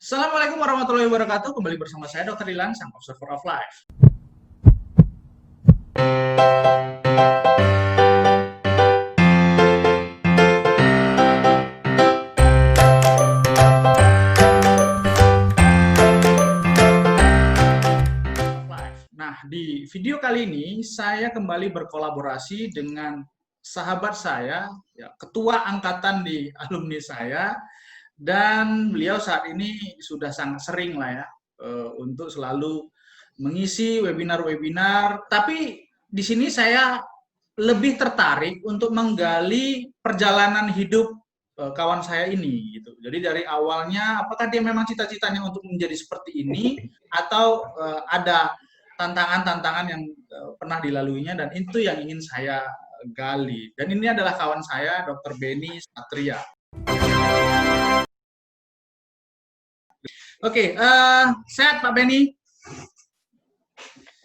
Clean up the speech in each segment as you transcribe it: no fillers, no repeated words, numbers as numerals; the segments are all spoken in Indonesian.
Assalamualaikum warahmatullahi wabarakatuh. Kembali bersama saya Dr. Dilan, sang observer of life. Nah, di video kali ini saya kembali berkolaborasi dengan sahabat saya, ya, ketua angkatan di alumni saya, dan beliau saat ini sudah sangat sering lah ya untuk selalu mengisi webinar-webinar. Tapi di sini saya lebih tertarik untuk menggali perjalanan hidup kawan saya ini gitu. Jadi dari awalnya apakah dia memang cita-citanya untuk menjadi seperti ini atau ada tantangan-tantangan yang pernah dilaluinya, dan itu yang ingin saya gali. Dan ini adalah kawan saya, Dr. Benny Satria. Oke, sehat Pak Benny?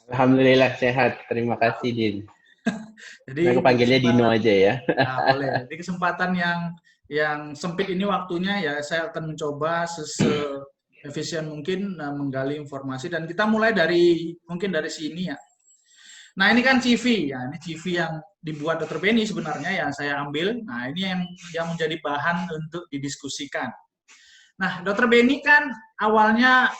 Alhamdulillah sehat, terima kasih Din. Jadi aku panggilnya Dino aja ya. Nah, boleh. Di kesempatan yang sempit ini waktunya, ya saya akan mencoba efisien mungkin menggali informasi, dan kita mulai dari mungkin dari sini ya. Nah, ini kan CV ya, ini CV yang dibuat Dr. Benny sebenarnya ya saya ambil. Nah, ini yang menjadi bahan untuk didiskusikan. Nah, Dr. Benny kan awalnya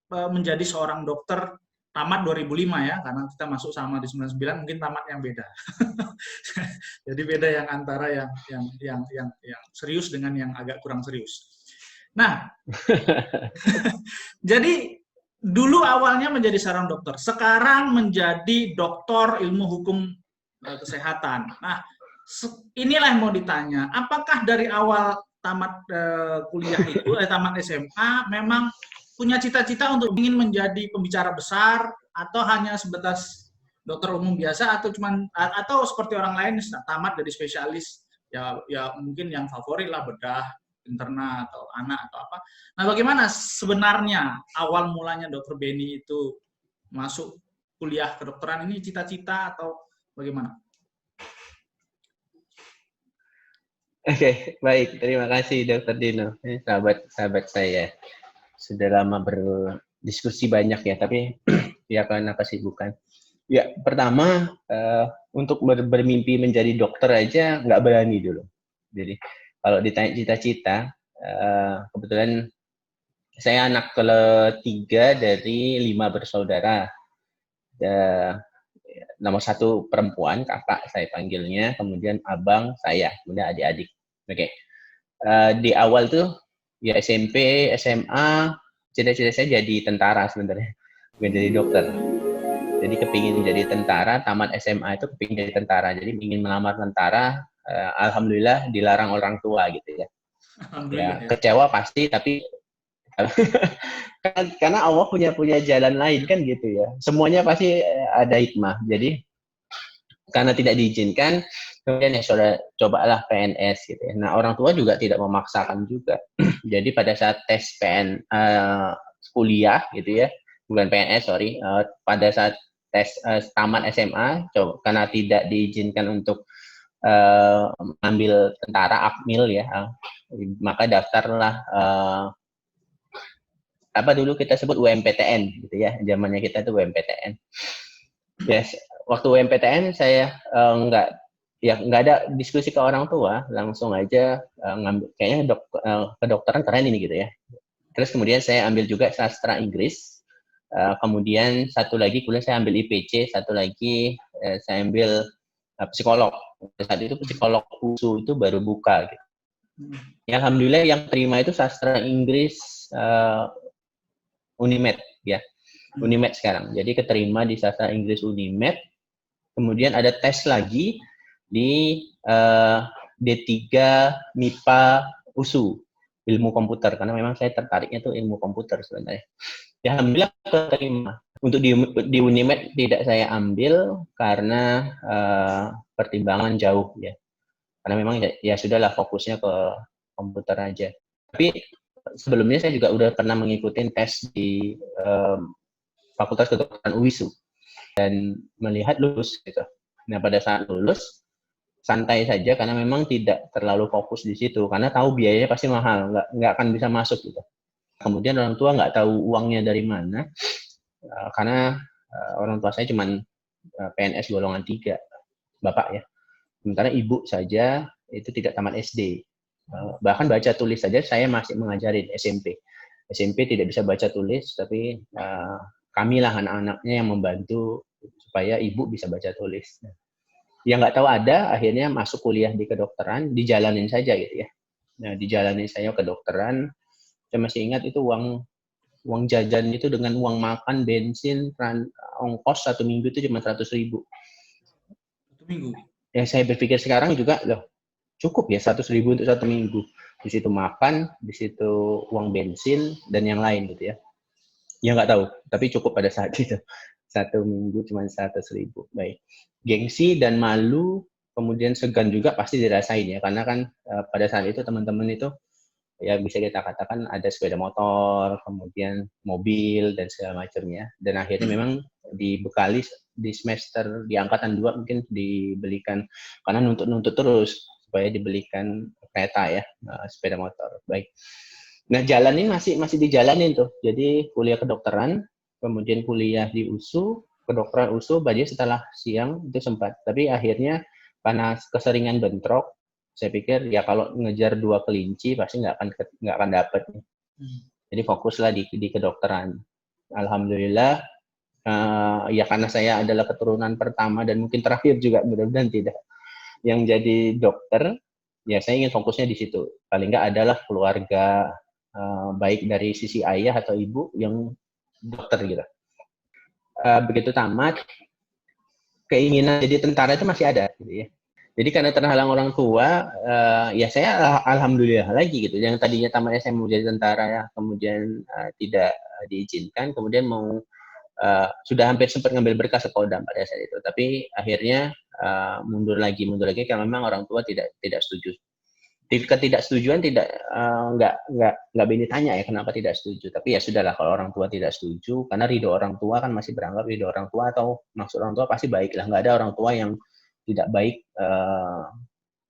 menjadi seorang dokter tamat 2005 ya, karena kita masuk sama di 99, mungkin tamat yang beda. Jadi beda yang antara yang serius dengan yang agak kurang serius. Nah, jadi dulu awalnya menjadi seorang dokter, sekarang menjadi doktor ilmu hukum kesehatan. Nah, inilah yang mau ditanya, apakah dari awal tamat kuliah itu, tamat SMA, memang punya cita-cita untuk ingin menjadi pembicara besar, atau hanya sebatas dokter umum biasa, atau seperti orang lain tamat dari spesialis ya mungkin yang favorit lah, bedah, interna atau anak atau apa. Nah, bagaimana sebenarnya awal mulanya Dr. Benny itu masuk kuliah kedokteran ini, cita-cita atau bagaimana? Oke, baik. Terima kasih Dr. Dino. Ini sahabat saya. Sudah lama berdiskusi banyak ya, tapi ya karena kesibukan. Ya, pertama untuk bermimpi menjadi dokter aja nggak berani dulu. Jadi kalau ditanya cita-cita, kebetulan saya anak ketiga dari 5 bersaudara. Nomor 1 perempuan, kakak saya panggilnya, kemudian abang saya, kemudian adik-adik. Oke. Di awal tuh ya SMP, SMA, cita-cita saya jadi tentara sebenarnya, bukan jadi dokter. Jadi kepingin jadi tentara, tamat SMA itu kepingin jadi tentara. Jadi ingin melamar tentara, alhamdulillah dilarang orang tua gitu ya. Ya, kecewa pasti, tapi karena Allah punya jalan lain kan gitu ya. Semuanya pasti ada hikmah. Jadi karena tidak diizinkan, kemudian ya sudah cobalah PNS gitu ya. Nah, orang tua juga tidak memaksakan juga. Jadi pada saat tes kuliah gitu ya, bukan PNS sorry, pada saat tes tamat SMA, karena tidak diizinkan untuk ambil tentara akmil ya, maka daftarlah apa dulu kita sebut UMPTN gitu ya, zamannya kita itu UMPTN. Yes, waktu UMPTN saya nggak ada diskusi ke orang tua, langsung aja ngambil kayaknya kedokteran keren ini gitu ya. Terus kemudian saya ambil juga sastra Inggris, kemudian satu lagi kuliah saya ambil IPC, satu lagi saya ambil psikolog. Saat itu psikolog USU itu baru buka gitu. Ya, alhamdulillah yang terima itu sastra Inggris Unimed ya. Unimed sekarang. Jadi keterima di sastra Inggris Unimed. Kemudian ada tes lagi di D3 MIPA USU, ilmu komputer, karena memang saya tertariknya tuh ilmu komputer sebenarnya. Ya, alhamdulillah keterima. Untuk di Unimed tidak saya ambil karena pertimbangan jauh ya. Karena memang ya sudahlah fokusnya ke komputer aja. Tapi sebelumnya saya juga udah pernah mengikuti tes di Fakultas Kedokteran UISU dan melihat lulus gitu. Nah, pada saat lulus santai saja karena memang tidak terlalu fokus di situ karena tahu biayanya pasti mahal, nggak akan bisa masuk gitu. Kemudian orang tua nggak tahu uangnya dari mana, karena orang tua saya cuma PNS golongan 3, bapak ya. Sementara ibu saja itu tidak tamat SD. Bahkan baca tulis saja saya masih mengajarin SMP. SMP tidak bisa baca tulis, tapi kamilah anak-anaknya yang membantu supaya ibu bisa baca tulis. Yang nggak tahu ada, akhirnya masuk kuliah di kedokteran, dijalanin saja gitu ya. Nah, dijalanin saya kedokteran, saya masih ingat itu uang jajan itu dengan uang makan, bensin, ongkos 1 minggu itu cuma 100.000. 1 minggu. Yang saya berpikir sekarang juga, loh, cukup ya 100.000 untuk 1 minggu. Di situ makan, di situ uang bensin, dan yang lain gitu ya. Ya nggak tahu, tapi cukup pada saat itu. 1 minggu cuma 100.000. Baik. Gengsi dan malu, kemudian segan juga pasti dirasain ya. Karena kan pada saat itu teman-teman itu, ya bisa kita katakan ada sepeda motor, kemudian mobil, dan segala macamnya. Dan akhirnya memang dibekali di semester, di angkatan 2 mungkin dibelikan, karena nuntut-nuntut terus, supaya dibelikan kereta ya, sepeda motor. Baik. Nah, jalan ini masih dijalanin tuh. Jadi kuliah kedokteran, kemudian kuliah di USU, kedokteran USU, baru setelah siang itu sempat. Tapi akhirnya karena keseringan bentrok, saya pikir ya kalau ngejar 2 kelinci pasti nggak akan dapet. Jadi fokuslah di kedokteran. Alhamdulillah, ya karena saya adalah keturunan pertama dan mungkin terakhir juga, mudah-mudahan tidak, yang jadi dokter, ya saya ingin fokusnya di situ. Paling nggak adalah keluarga, baik dari sisi ayah atau ibu yang dokter gitu. Begitu tamat, keinginan jadi tentara itu masih ada gitu ya. Jadi karena terhalang orang tua, ya saya alhamdulillah lagi gitu. Yang tadinya tamat SMA mau jadi tentara ya, kemudian tidak diizinkan, kemudian mau sudah hampir sempat ngambil berkas Sekodam pada saat itu. Tapi akhirnya mundur lagi karena memang orang tua tidak setuju. Ketidaksetujuan nggak bini tanya ya kenapa tidak setuju. Tapi ya sudahlah kalau orang tua tidak setuju, karena ridho orang tua kan masih beranggap ridho orang tua atau maksud orang tua pasti baik lah. Nggak ada orang tua yang tidak baik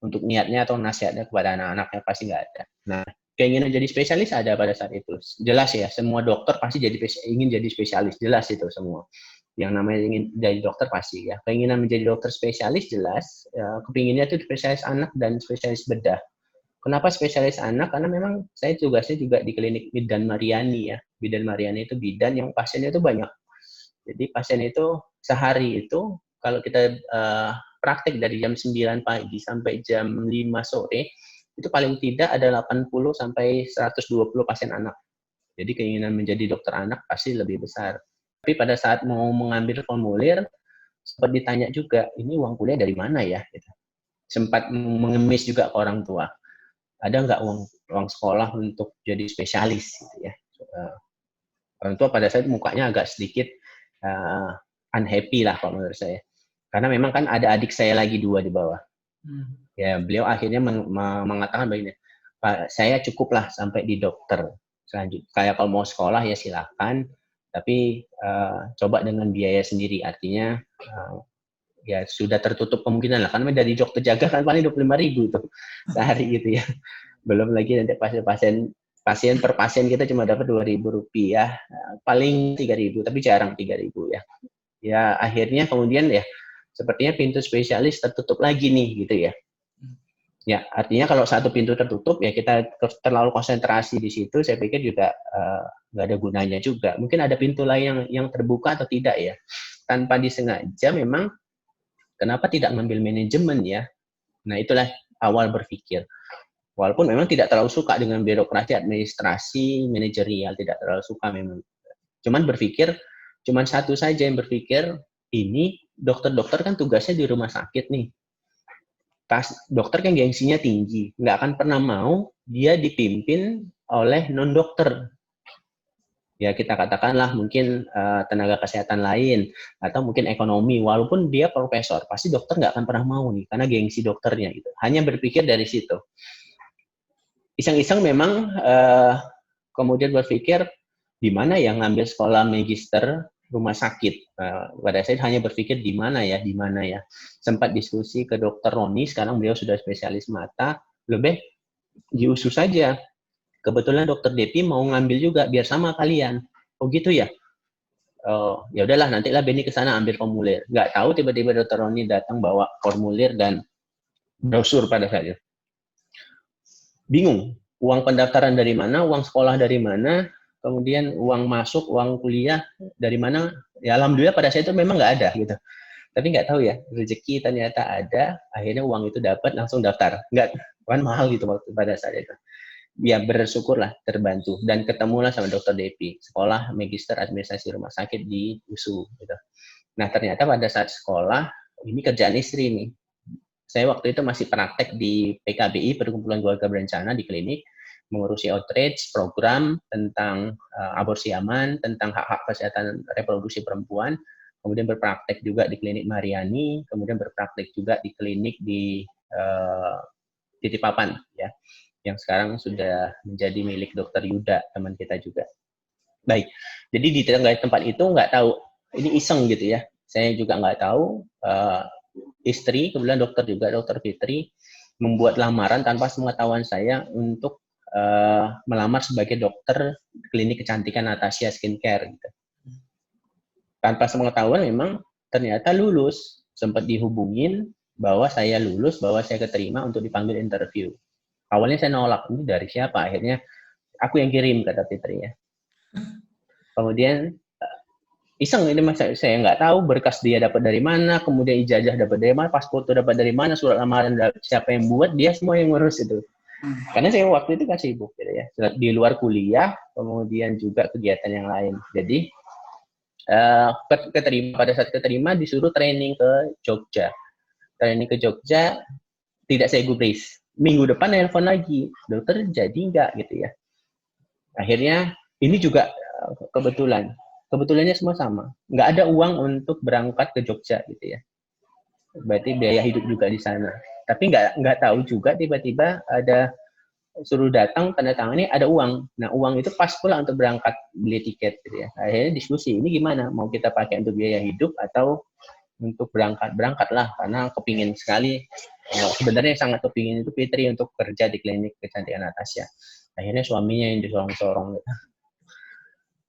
untuk niatnya atau nasihatnya kepada anak-anaknya, pasti nggak ada. Nah, keinginan jadi spesialis ada pada saat itu. Jelas ya, semua dokter pasti ingin jadi spesialis, jelas itu semua. Yang namanya ingin jadi dokter pasti ya. Keinginan menjadi dokter spesialis jelas, kepinginnya itu spesialis anak dan spesialis bedah. Kenapa spesialis anak? Karena memang saya tugasnya juga di klinik Bidan Mariani ya. Bidan Mariani itu bidan yang pasiennya itu banyak. Jadi pasien itu sehari itu kalau kita praktek dari jam 9 pagi sampai jam 5 sore, itu paling tidak ada 80 sampai 120 pasien anak. Jadi keinginan menjadi dokter anak pasti lebih besar. Tapi pada saat mau mengambil formulir, sempat ditanya juga, ini uang kuliah dari mana ya? Gitu. Sempat mengemis juga ke orang tua. Ada nggak uang sekolah untuk jadi spesialis? Gitu ya. Orang tua pada saat itu mukanya agak sedikit unhappy lah kalau menurut saya. Karena memang kan ada adik saya lagi 2 di bawah. Ya, beliau akhirnya mengatakan begini, Pak, saya cukuplah sampai di dokter. Selanjutnya, kayak kalau mau sekolah ya silakan, tapi coba dengan biaya sendiri. Artinya ya sudah tertutup kemungkinan lah. Karena dari dokter jaga kan paling 25.000 tuh sehari gitu ya. Belum lagi nanti pasien per pasien kita cuma dapat Rp2.000, paling 3.000, tapi jarang 3.000 ya. Ya akhirnya kemudian ya sepertinya pintu spesialis tertutup lagi nih gitu ya. Ya artinya kalau satu pintu tertutup ya kita terlalu konsentrasi di situ, saya pikir juga nggak ada gunanya juga. Mungkin ada pintu lain yang terbuka atau tidak ya. Tanpa disengaja memang kenapa tidak mengambil manajemen ya. Nah itulah awal berpikir. Walaupun memang tidak terlalu suka dengan birokrasi, administrasi, manajerial, tidak terlalu suka memang. Cuman satu saja yang berpikir, ini dokter-dokter kan tugasnya di rumah sakit nih. Dokter kan gengsinya tinggi, nggak akan pernah mau dia dipimpin oleh non-dokter. Ya kita katakanlah mungkin tenaga kesehatan lain, atau mungkin ekonomi, walaupun dia profesor, pasti dokter nggak akan pernah mau nih, karena gengsi dokternya gitu. Hanya berpikir dari situ. Iseng-iseng memang kemudian berpikir di mana yang ngambil sekolah magister rumah sakit. Pada saya hanya berpikir di mana ya. Sempat diskusi ke dokter Roni, sekarang beliau sudah spesialis mata, lebih di USU saja. kebetulan dokter Depi mau ngambil juga biar sama kalian. Oh gitu ya. Oh, ya udahlah nantilah Benny ke sana ambil formulir. Nggak tahu tiba-tiba dokter Roni datang bawa formulir dan brosur pada saat itu. Bingung, uang pendaftaran dari mana, uang sekolah dari mana, kemudian uang masuk, uang kuliah dari mana. Ya alhamdulillah pada saat itu memang nggak ada gitu. Tapi nggak tahu ya, rezeki ternyata ada, akhirnya uang itu dapat langsung daftar. Nggak, kan mahal gitu waktu pada saat itu. Ya bersyukurlah terbantu dan ketemulah sama dokter Depi, sekolah Magister Administrasi Rumah Sakit di USU gitu. Nah ternyata pada saat sekolah ini kerjaan istri nih. Saya waktu itu masih praktek di PKBI, Perkumpulan Keluarga Berencana di klinik, mengurusi outreach, program tentang aborsi aman, tentang hak-hak kesehatan reproduksi perempuan, kemudian berpraktek juga di klinik Mariani, kemudian berpraktek juga di klinik di Titipapan, ya, yang sekarang sudah menjadi milik dokter Yuda, teman kita juga. Baik, jadi di tempat itu nggak tahu, ini iseng gitu ya, saya juga nggak tahu, istri, kemudian dokter juga, dokter Fitri, membuat lamaran tanpa sepengetahuan saya untuk melamar sebagai dokter klinik kecantikan Natasha Skincare. Gitu. Tanpa sepengetahuan memang ternyata lulus, sempat dihubungin bahwa saya lulus, bahwa saya keterima untuk dipanggil interview. Awalnya saya nolak, ini dari siapa? Akhirnya aku yang kirim, kata Fitri ya. Kemudian iseng ini mas, saya nggak tahu berkas dia dapat dari mana, kemudian ijazah dapat dari mana, paspor itu dapat dari mana, surat lamaran siapa yang buat, dia semua yang ngurus itu. Karena saya waktu itu kan sibuk gitu ya, di luar kuliah, kemudian juga kegiatan yang lain. Jadi pada saat keterima disuruh training ke Jogja. Training ke Jogja tidak saya gubris. Minggu depan nelpon lagi, dokter jadi nggak gitu ya. Akhirnya ini juga kebetulannya semua sama. Nggak ada uang untuk berangkat ke Jogja gitu ya. Berarti biaya hidup juga di sana. Tapi nggak tahu juga tiba-tiba ada suruh datang tanda tangan ini ada uang. Nah uang itu pas pula untuk berangkat beli tiket gitu ya. Akhirnya diskusi ini gimana? Mau kita pakai untuk biaya hidup atau untuk berangkatlah karena kepingin sekali. Sebenarnya sangat kepingin itu Fitri untuk kerja di klinik kecantikan Natasha. Akhirnya suaminya yang disorong-sorong gitu.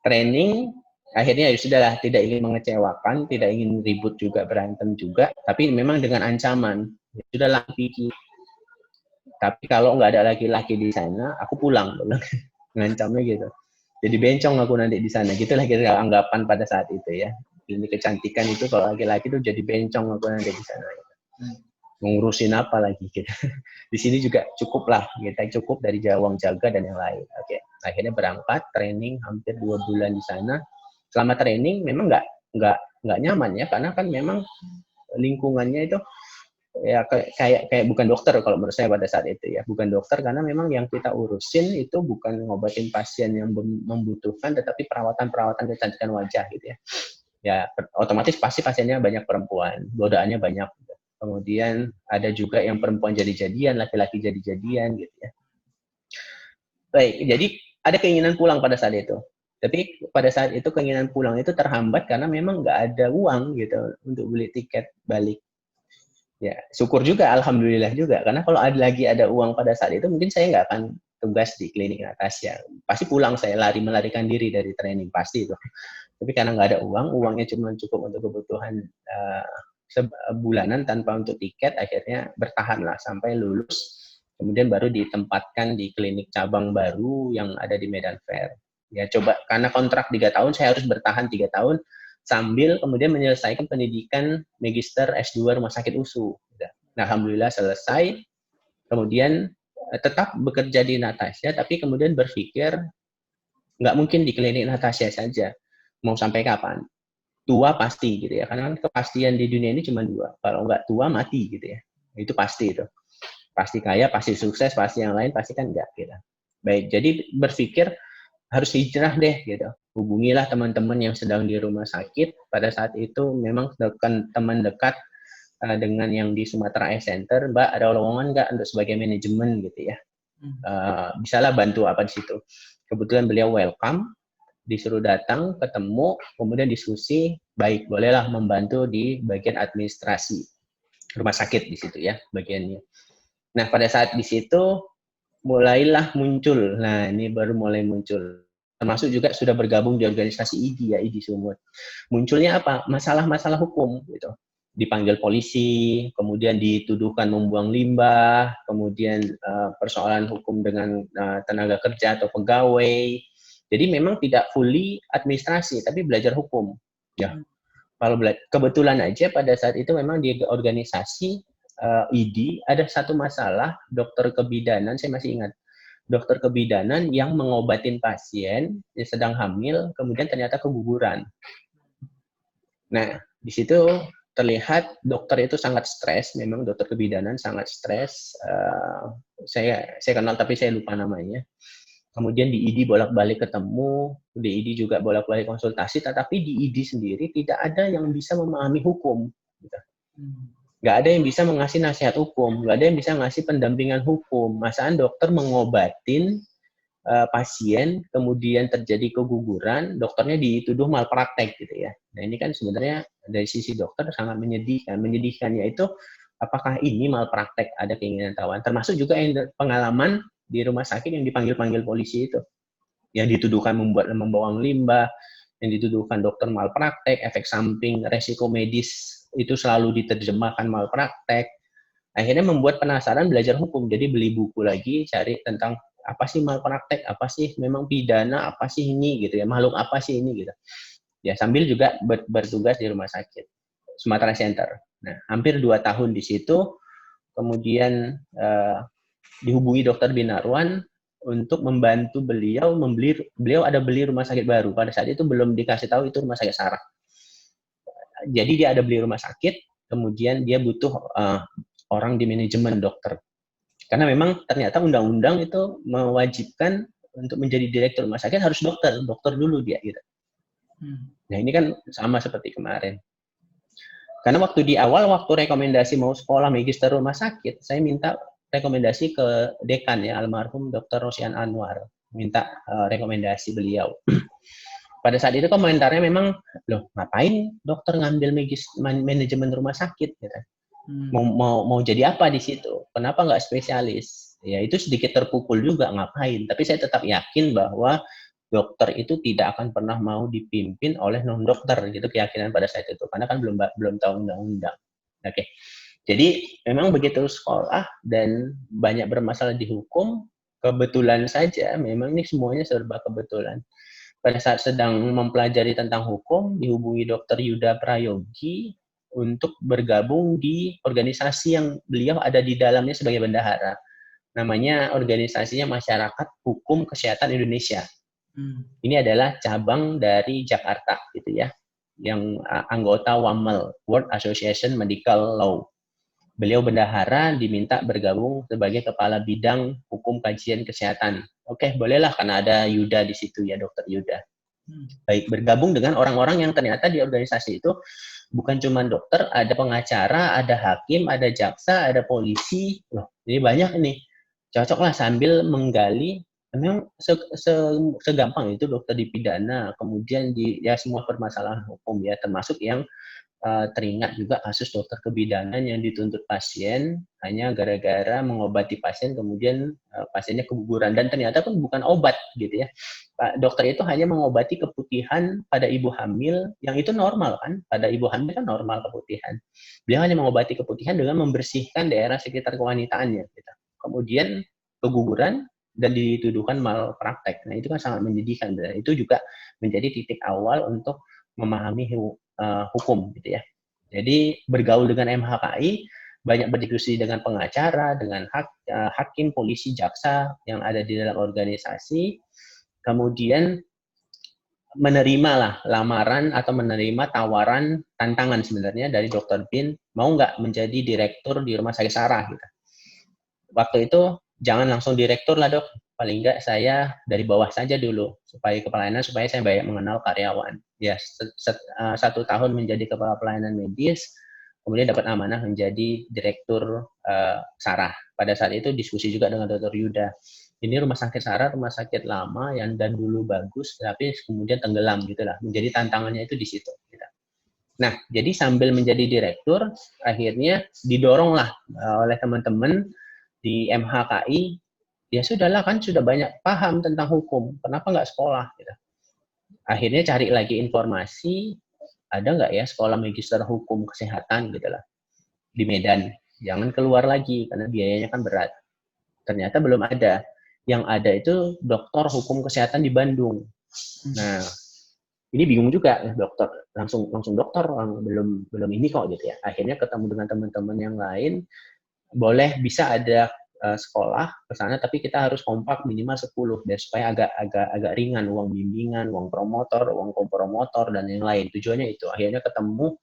Training akhirnya ya sudahlah, tidak ingin mengecewakan, tidak ingin ribut juga, berantem juga, tapi memang dengan ancaman ya sudahlah Vicky, tapi kalau nggak ada laki-laki di sana aku pulang, ngancamnya gitu, jadi bencong aku nanti di sana, gitulah kira anggapan pada saat itu ya. Ini kecantikan itu kalau laki-laki itu jadi bencong aku nanti di sana gitu. Ngurusin apa lagi gitu. Di sini juga cukup lah, kita cukup dari jawang jaga dan yang lain. Oke, akhirnya berangkat training hampir 2 bulan di sana. Selama training memang nggak nyaman ya, karena kan memang lingkungannya itu ya kayak bukan dokter kalau menurut saya pada saat itu ya, bukan dokter karena memang yang kita urusin itu bukan ngobatin pasien yang membutuhkan, tetapi perawatan kecantikan wajah gitu ya. Ya otomatis pasti pasiennya banyak perempuan, godaannya banyak. Kemudian ada juga yang perempuan jadi-jadian, laki-laki jadi-jadian gitu ya. Baik, jadi ada keinginan pulang pada saat itu. Tapi pada saat itu keinginan pulang itu terhambat karena memang nggak ada uang gitu untuk beli tiket balik. Ya, syukur juga, alhamdulillah juga. Karena kalau ada uang pada saat itu, mungkin saya nggak akan tugas di klinik Natasha. Pasti pulang saya melarikan diri dari training, pasti itu. Tapi karena nggak ada uang, uangnya cuma cukup untuk kebutuhan bulanan tanpa untuk tiket, akhirnya bertahan lah sampai lulus. Kemudian baru ditempatkan di klinik cabang baru yang ada di Medan Fair. Ya coba, karena kontrak 3 tahun, saya harus bertahan 3 tahun, sambil kemudian menyelesaikan pendidikan Magister S2 Rumah Sakit USU. Nah, alhamdulillah selesai. Kemudian tetap bekerja di Natasha, tapi kemudian berpikir nggak mungkin di klinik Natasha saja. Mau sampai kapan? Tua pasti gitu ya, karena kepastian di dunia ini cuma 2, kalau nggak tua mati gitu ya, itu pasti itu, pasti kaya, pasti sukses, pasti yang lain pasti kan nggak gitu. Baik, jadi berpikir harus hijrah deh gitu, hubungilah teman-teman yang sedang di rumah sakit pada saat itu, memang teman dekat dengan yang di Sumatera Eye Center, Mbak ada lowongan nggak untuk sebagai manajemen gitu ya, bisalah bantu apa di situ. Kebetulan beliau welcome, disuruh datang, ketemu, kemudian diskusi, baik, bolehlah membantu di bagian administrasi rumah sakit di situ ya, bagiannya. Nah, pada saat di situ mulailah muncul. Nah, ini baru mulai muncul. Termasuk juga sudah bergabung di organisasi IDI ya, IDI Sumut. Munculnya apa? Masalah-masalah hukum gitu. Dipanggil polisi, kemudian dituduhkan membuang limbah, kemudian persoalan hukum dengan tenaga kerja atau pegawai. Jadi memang tidak fully administrasi, tapi belajar hukum. Ya, kalau kebetulan aja pada saat itu memang di organisasi ID ada satu masalah dokter kebidanan, saya masih ingat, dokter kebidanan yang mengobatin pasien yang sedang hamil kemudian ternyata keguguran. Nah, di situ terlihat dokter itu sangat stres, memang dokter kebidanan sangat stres. Saya kenal tapi saya lupa namanya. Kemudian di ID bolak-balik ketemu, di ID juga bolak-balik konsultasi, tetapi di ID sendiri tidak ada yang bisa memahami hukum. Gitu. Nggak ada yang bisa mengasih nasihat hukum, nggak ada yang bisa ngasih pendampingan hukum. Masaan dokter mengobatin pasien, kemudian terjadi keguguran, dokternya dituduh malpraktek gitu ya. Nah ini kan sebenarnya dari sisi dokter sangat menyedihkan. Menyedihkannya itu apakah ini malpraktek, ada keinginan tawan. Termasuk juga yang pengalaman di rumah sakit yang dipanggil-panggil polisi itu, yang dituduhkan membawang limbah, yang dituduhkan dokter malpraktek, efek samping, resiko medis itu selalu diterjemahkan malpraktek. Akhirnya membuat penasaran belajar hukum, jadi beli buku lagi, cari tentang apa sih malpraktek, apa sih memang pidana, apa sih ini gitu ya, makhluk apa sih ini gitu. Ya sambil juga bertugas di rumah sakit Sumatera Center. Nah, hampir 2 tahun di situ, kemudian dihubungi Dokter Binarwan untuk membantu beliau beliau ada beli rumah sakit baru. Pada saat itu belum dikasih tahu itu rumah sakit Sarah. Jadi dia ada beli rumah sakit, kemudian dia butuh orang di manajemen dokter. Karena memang ternyata undang-undang itu mewajibkan untuk menjadi direktur rumah sakit harus dokter dulu dia gitu. Nah ini kan sama seperti kemarin. Karena waktu di awal, waktu rekomendasi mau sekolah magister rumah sakit, saya minta rekomendasi ke dekan ya, almarhum Dr. Rosian Anwar. Minta rekomendasi beliau. Pada saat itu komentarnya memang, loh ngapain dokter ngambil manajemen rumah sakit? Gitu. Mau jadi apa di situ? Kenapa nggak spesialis? Ya itu sedikit terpukul juga ngapain. Tapi saya tetap yakin bahwa dokter itu tidak akan pernah mau dipimpin oleh non dokter, gitu keyakinan pada saat itu, karena kan belum tahu undang-undang. Oke, jadi memang begitu sekolah dan banyak bermasalah di hukum, kebetulan saja memang ini semuanya serba kebetulan. Pada saat sedang mempelajari tentang hukum, dihubungi Dr. Yuda Prayogi untuk bergabung di organisasi yang beliau ada di dalamnya sebagai bendahara. Namanya organisasinya Masyarakat Hukum Kesehatan Indonesia. Ini adalah cabang dari Jakarta gitu ya, yang anggota WAML, World Association Medical Law. Beliau bendahara diminta bergabung sebagai kepala bidang hukum kajian kesehatan. Oke, bolehlah karena ada Yuda di situ ya, Dokter Yuda. Baik, bergabung dengan orang-orang yang ternyata di organisasi itu bukan cuma dokter, ada pengacara, ada hakim, ada jaksa, ada polisi. Loh, jadi banyak ini. Cocoklah sambil menggali. Memang segampang itu dokter dipidana, kemudian ya semua permasalahan hukum ya, termasuk yang teringat juga kasus dokter kebidanan yang dituntut pasien hanya gara-gara mengobati pasien, kemudian pasiennya keguguran, dan ternyata pun bukan obat gitu ya. Pak dokter itu hanya mengobati keputihan pada ibu hamil, yang itu normal kan, pada ibu hamil kan normal keputihan. Beliau hanya mengobati keputihan dengan membersihkan daerah sekitar kewanitaannya gitu. Kemudian keguguran dan dituduhkan malpraktek. Nah, itu kan sangat menyedihkan. Dan itu juga menjadi titik awal untuk memahami hukum gitu ya. Jadi bergaul dengan MHKI, banyak berdiskusi dengan pengacara, dengan hakim, polisi, jaksa yang ada di dalam organisasi. Kemudian menerima lah lamaran atau menerima tawaran tantangan sebenarnya dari Dr. Bin, mau nggak menjadi direktur di Rumah Sakit Sarah gitu. Waktu itu jangan langsung direktur lah dok, paling nggak saya dari bawah saja dulu supaya kepelayanan, supaya saya banyak mengenal karyawan. Ya 1 tahun menjadi kepala pelayanan medis, kemudian dapat amanah menjadi direktur Sarah. Pada saat itu diskusi juga dengan Dr. Yuda. Ini rumah sakit Sarah, rumah sakit lama yang dan dulu bagus, tapi kemudian tenggelam gitulah. Menjadi tantangannya itu di situ. Gitu. Nah, jadi sambil menjadi direktur, akhirnya didoronglah oleh teman-teman di MHKI ya sudahlah kan sudah banyak paham tentang hukum, kenapa nggak sekolah gitu. Akhirnya cari lagi informasi, ada nggak ya sekolah magister hukum kesehatan gitu lah di Medan. Jangan keluar lagi karena biayanya kan berat. Ternyata belum ada. Yang ada itu doktor hukum kesehatan di Bandung. Nah, ini bingung juga dokter, langsung dokter, belum ini kok gitu ya. Akhirnya ketemu dengan teman-teman yang lain, boleh bisa ada sekolah ke sana, tapi kita harus kompak minimal 10 biar supaya agak ringan uang bimbingan, uang promotor, uang kompromotor dan yang lain. Tujuannya itu. Akhirnya ketemu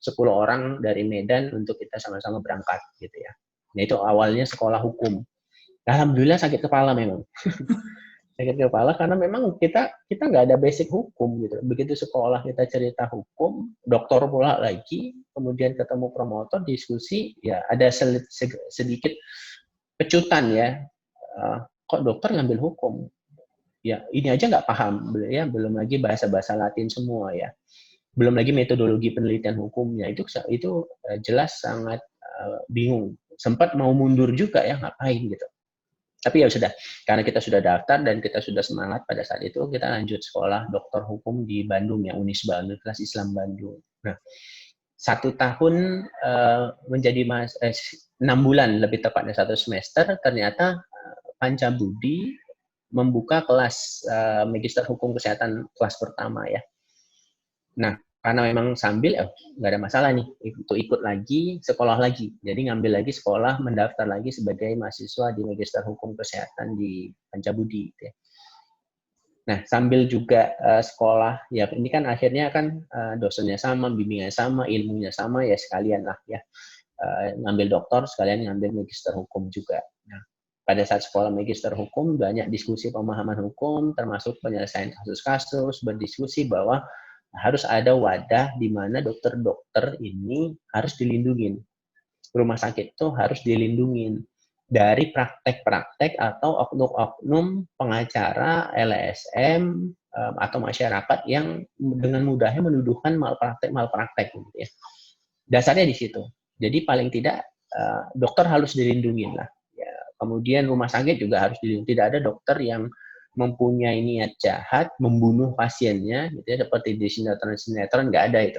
10 orang dari Medan untuk kita sama-sama berangkat gitu ya. Nah, itu awalnya sekolah hukum. Alhamdulillah sakit kepala memang. Sakit kepala karena memang kita nggak ada basic hukum gitu. Begitu sekolah kita cerita hukum, dokter pula lagi, kemudian ketemu promotor, diskusi, ya ada sedikit pecutan ya, kok dokter ngambil hukum? Ya ini aja nggak paham, ya belum lagi bahasa-bahasa Latin semua ya, belum lagi metodologi penelitian hukumnya itu jelas sangat bingung. Sempat mau mundur juga ya, ngapain gitu. Tapi ya sudah, karena kita sudah daftar dan kita sudah semangat pada saat itu, kita lanjut sekolah doktor hukum di Bandung ya, Unisba, Universitas Islam Bandung. Nah, 1 tahun menjadi 6 bulan lebih tepatnya 1 semester, ternyata Pancabudi membuka kelas Magister Hukum Kesehatan kelas pertama ya. Nah, karena memang sambil nggak ada masalah nih untuk ikut lagi sekolah lagi. Jadi ngambil lagi sekolah, mendaftar lagi sebagai mahasiswa di Magister Hukum Kesehatan di Pancabudi. Gitu ya. Nah, sambil juga sekolah, ya ini kan akhirnya kan dosennya sama, bimbingannya sama, ilmunya sama, ya sekalian lah ya. Ngambil doktor, sekalian ngambil magister hukum juga. Nah, pada saat sekolah magister hukum, banyak diskusi pemahaman hukum, termasuk penyelesaian kasus-kasus, berdiskusi bahwa harus ada wadah di mana dokter-dokter ini harus dilindungi. Rumah sakit itu harus dilindungi dari praktek-praktek atau oknum-oknum pengacara, LSM, atau masyarakat yang dengan mudahnya menuduhkan malpraktek gitu ya. Dasarnya di situ. Jadi paling tidak dokter harus dilindungi lah. Ya, kemudian rumah sakit juga harus dilindungi. Tidak ada dokter yang mempunyai niat jahat membunuh pasiennya, gitu ya, seperti di sinetron nggak ada itu.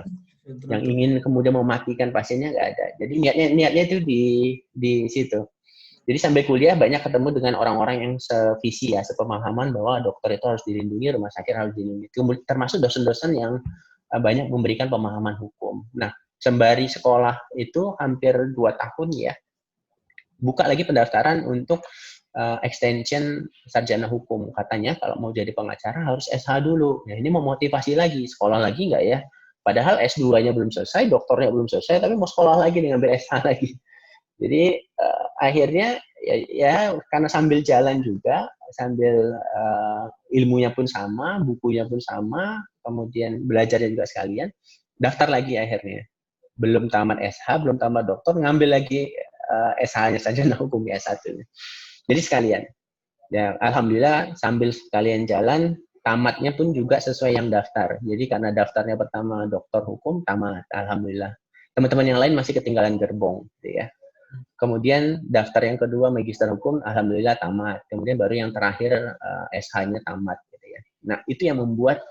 Yang ingin kemudian mematikan pasiennya nggak ada. Jadi niatnya itu di situ. Jadi sampai kuliah banyak ketemu dengan orang-orang yang sevisi ya, sepemahaman bahwa dokter itu harus dilindungi, rumah sakit harus dilindungi. Termasuk dosen-dosen yang banyak memberikan pemahaman hukum. Nah, sembari sekolah itu hampir 2 tahun ya, buka lagi pendaftaran untuk extension sarjana hukum. Katanya kalau mau jadi pengacara harus SH dulu. Nah, ini mau motivasi lagi, sekolah lagi nggak ya? Padahal S2-nya belum selesai, doktornya belum selesai, tapi mau sekolah lagi dengan SH lagi. Jadi akhirnya ya karena sambil jalan juga, sambil ilmunya pun sama, bukunya pun sama, kemudian belajarnya juga sekalian, daftar lagi akhirnya. Belum tamat SH, belum tamat doktor, ngambil lagi SH-nya saja, nah hukum S1. Jadi sekalian. Ya, alhamdulillah sambil sekalian jalan, tamatnya pun juga sesuai yang daftar. Jadi karena daftarnya pertama doktor hukum, tamat, alhamdulillah. Teman-teman yang lain masih ketinggalan gerbong, gitu ya. Kemudian daftar yang kedua magister hukum, alhamdulillah tamat. Kemudian baru yang terakhir SH-nya tamat. Gitu ya. Nah itu yang membuat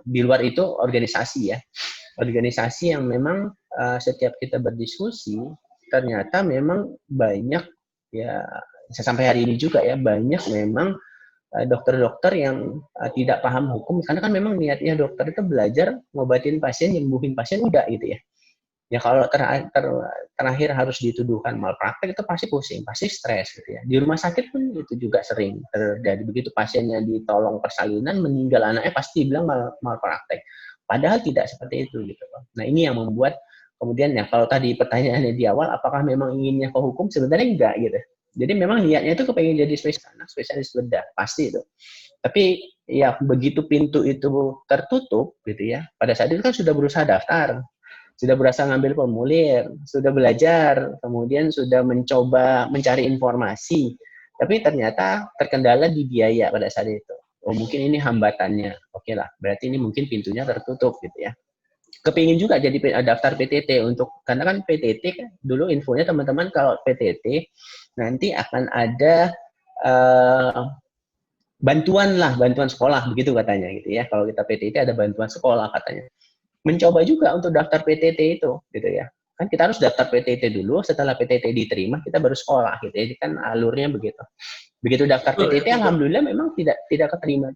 di luar itu organisasi ya, organisasi yang memang setiap kita berdiskusi ternyata memang banyak ya, sampai hari ini juga ya, banyak memang dokter-dokter yang tidak paham hukum, karena kan memang niatnya dokter itu belajar ngobatin pasien, nyembuhin pasien udah gitu ya. Ya kalau terakhir harus dituduhkan malpraktek itu pasti pusing, pasti stres gitu ya. Di rumah sakit pun itu juga sering terjadi, begitu pasiennya ditolong persalinan meninggal anaknya pasti bilang malpraktek. Padahal tidak seperti itu gitu. Nah ini yang membuat kemudian ya kalau tadi pertanyaannya di awal apakah memang inginnya ke hukum, sebenarnya enggak gitu. Jadi memang niatnya itu kepengen jadi spesialis bedah, pasti itu. Tapi ya begitu pintu itu tertutup gitu ya, pada saat itu kan sudah berusaha daftar, sudah berusaha ngambil formulir, sudah belajar, kemudian sudah mencoba mencari informasi, tapi ternyata terkendala di biaya pada saat itu. Oh mungkin ini hambatannya, oke lah, berarti ini mungkin pintunya tertutup gitu ya. Kepingin juga jadi daftar PTT untuk, karena kan PTT kan dulu infonya teman-teman kalau PTT nanti akan ada bantuan sekolah begitu katanya gitu ya. Kalau kita PTT ada bantuan sekolah katanya. Mencoba juga untuk daftar PTT itu gitu ya. Kan kita harus daftar PTT dulu, setelah PTT diterima kita baru sekolah gitu ya. Jadi kan alurnya begitu. Begitu daftar Betul ya, PTT betul. alhamdulillah memang tidak keterima.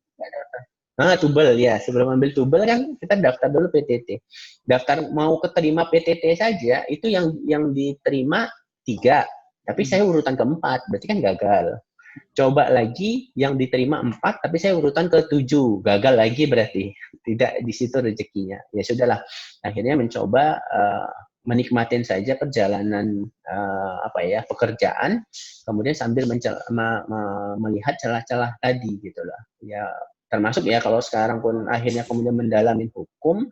Nah, tubel ya. Sebelum ambil tubel kan kita daftar dulu PTT. Daftar mau keterima PTT saja itu yang diterima 3, tapi saya urutan keempat, berarti kan gagal. Coba lagi yang diterima 4, tapi saya urutan ke-7, gagal lagi berarti. Tidak di situ rezekinya. Ya sudahlah. Akhirnya mencoba menikmatin saja perjalanan pekerjaan, kemudian sambil melihat celah-celah tadi gitu lah. Ya termasuk ya kalau sekarang pun akhirnya kemudian mendalami hukum,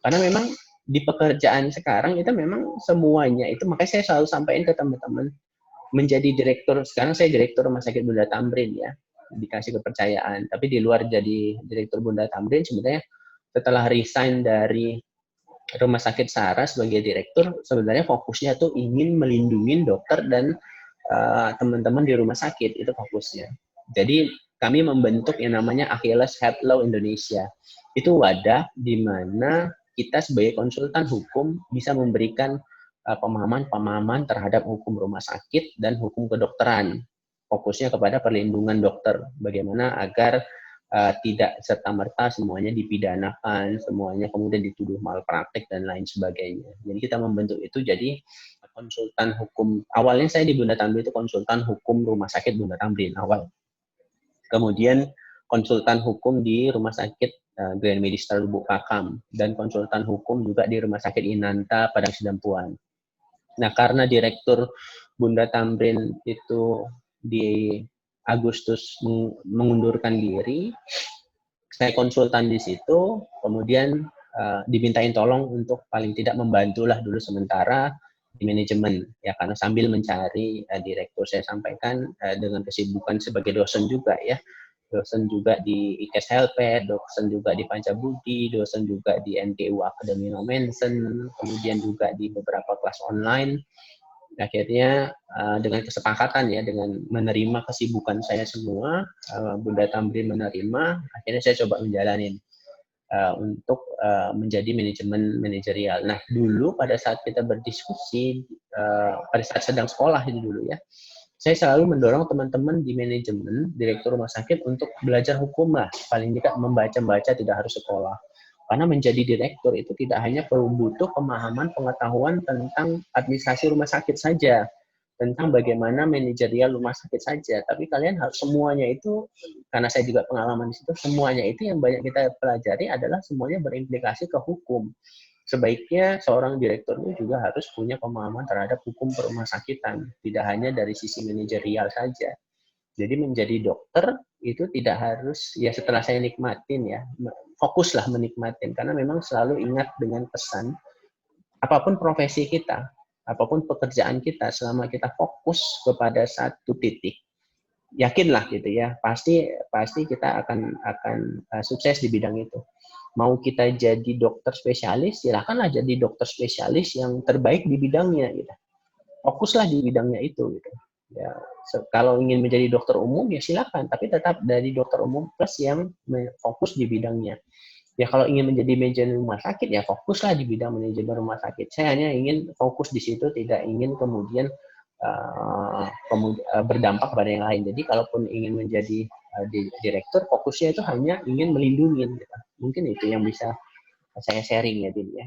karena memang di pekerjaan sekarang itu memang semuanya itu, makanya saya selalu sampaikan ke teman-teman, menjadi direktur, sekarang saya direktur Rumah Sakit Bunda Tamrin ya, dikasih kepercayaan, tapi di luar jadi direktur Bunda Tamrin sebenarnya setelah resign dari Rumah Sakit Sara sebagai direktur, sebenarnya fokusnya tuh ingin melindungi dokter dan teman-teman di rumah sakit, itu fokusnya. Jadi kami membentuk yang namanya Achilles Health Law Indonesia. Itu wadah di mana kita sebagai konsultan hukum bisa memberikan pemahaman-pemahaman terhadap hukum rumah sakit dan hukum kedokteran. Fokusnya kepada perlindungan dokter, bagaimana agar tidak serta-merta semuanya dipidanakan, semuanya kemudian dituduh malpraktek dan lain sebagainya. Jadi kita membentuk itu jadi konsultan hukum. Awalnya saya di Bunda Tamrin itu konsultan hukum Rumah Sakit Bunda Tamrin awal. Kemudian konsultan hukum di Rumah Sakit Grand Medistar Lubuk Pakam, dan konsultan hukum juga di Rumah Sakit Inanta Padang Sidampuan. Nah, karena direktur Bunda Tamrin itu di Agustus mengundurkan diri, saya konsultan di situ, kemudian dimintain tolong untuk paling tidak membantulah dulu sementara di manajemen, ya karena sambil mencari direktur, saya sampaikan dengan kesibukan sebagai dosen juga ya, dosen juga di IKES Helpet, dosen juga di Pancabudi, dosen juga di NTU Akademi Nomensen, kemudian juga di beberapa kelas online. Akhirnya dengan kesepakatan ya, dengan menerima kesibukan saya semua, Bunda Tamrin menerima, akhirnya saya coba menjalani untuk menjadi manajemen manajerial. Nah, dulu pada saat kita berdiskusi, pada saat sedang sekolah itu dulu ya, saya selalu mendorong teman-teman di manajemen, direktur rumah sakit untuk belajar hukum lah, paling tidak membaca-baca, tidak harus sekolah. Karena menjadi direktur itu tidak hanya perlu butuh pemahaman, pengetahuan tentang administrasi rumah sakit saja, tentang bagaimana manajerial rumah sakit saja, tapi kalian harus semuanya itu, karena saya juga pengalaman di situ, semuanya itu yang banyak kita pelajari adalah semuanya berimplikasi ke hukum. Sebaiknya seorang direktur itu juga harus punya pemahaman terhadap hukum perumah sakitan, tidak hanya dari sisi manajerial saja. Jadi menjadi dokter itu tidak harus, ya setelah saya nikmatin ya, fokuslah menikmatin, karena memang selalu ingat dengan pesan, apapun profesi kita, apapun pekerjaan kita, selama kita fokus kepada satu titik, yakinlah gitu ya, pasti kita akan sukses di bidang itu. Mau kita jadi dokter spesialis, silakanlah jadi dokter spesialis yang terbaik di bidangnya gitu. Fokuslah di bidangnya itu gitu. Ya, kalau ingin menjadi dokter umum ya silakan, tapi tetap dari dokter umum plus yang fokus di bidangnya. Ya kalau ingin menjadi manajemen rumah sakit ya fokuslah di bidang manajemen rumah sakit. Saya hanya ingin fokus di situ, tidak ingin kemudian berdampak pada yang lain. Jadi kalaupun ingin menjadi direktur, fokusnya itu hanya ingin melindungi. Gitu. Mungkin itu yang bisa saya sharing ya, Din.